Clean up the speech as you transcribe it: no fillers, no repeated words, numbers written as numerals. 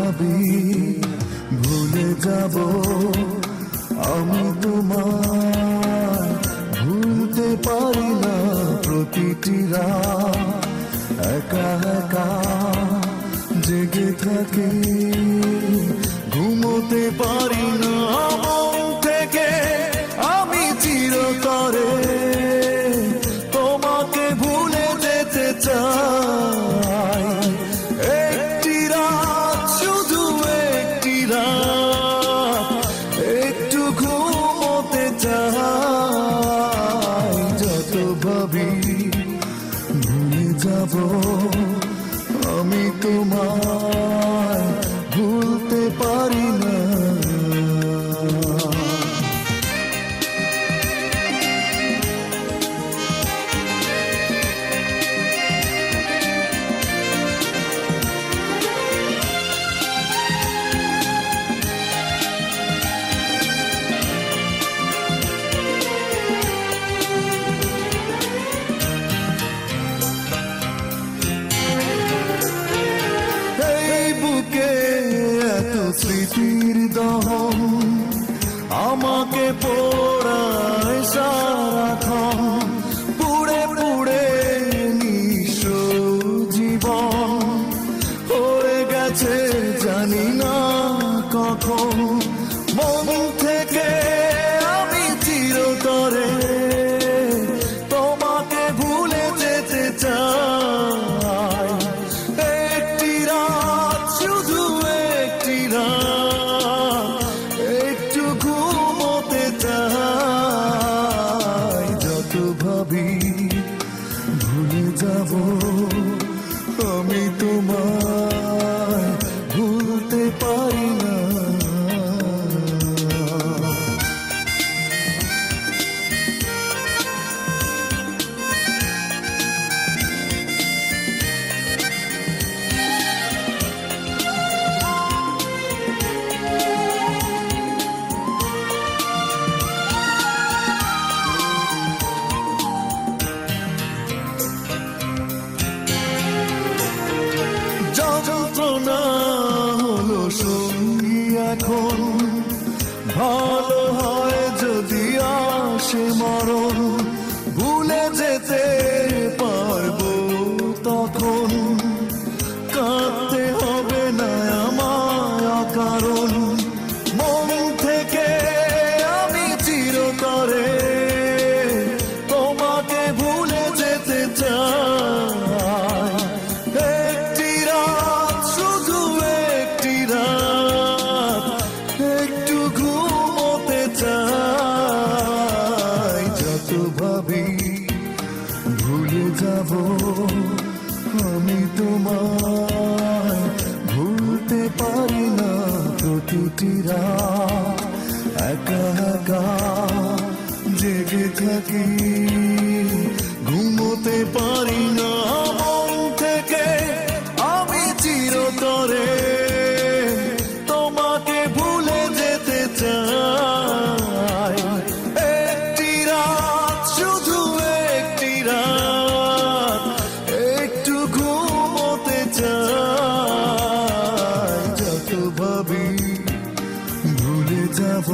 ভাবি ভুলে যাব আমি তোমায় ভুলতে পারি না প্রতিটি রাত একা একা জেগে থাকি ঘুমোতে পারি না মন থেকে আমি চিরতরে তোমাকে ভুলে যেতে চাই একটি রাত শুধু একটি রাত একটু ঘুমোতে চাই যত ভাবি ভুলে যাব আমি তোমায় ভুলতে পারি না স্মৃতির দহন আমাকে পোড়ায় সারাক্ষণ পুড়ে পুড়ে নিঃস্ব জীবন হয়ে গেছে জানি না কখন মন থেকে আমি চিরতরে তোমাকে ভুলে যেতে চাই একটি রাত শুধু একটি রাত একটু ঘুমোতে চাই যত ভাবি ভুলে যাব আমি তোমায় ভুলতে পারি না যন্ত্রণা হলো সঙ্গী এখন ভালো হয় যদি আসে মরণ ভুলে যেতে পারবো তখন কাঁদতে হবে না আমায় কারণ মন থেকে আমি চিরতরে তোমাকে ভুলে যেতে চাই একটি রাত শুধু একটি রাত একটু ঘুমোতে চাই যত ভাবি ভুলে যাব আমি তোমায় ভুলতে পারি না প্রতিটি রাত একা একা জেগে থাকি ঘুমোতে পারি না মন থেকে আমি চিরতরে তোমাকে ভুলে যেতে চাই একটি রাত শুধু একটি রাত একটু ঘুমোতে চাই যত ভাবি ভুলে যাব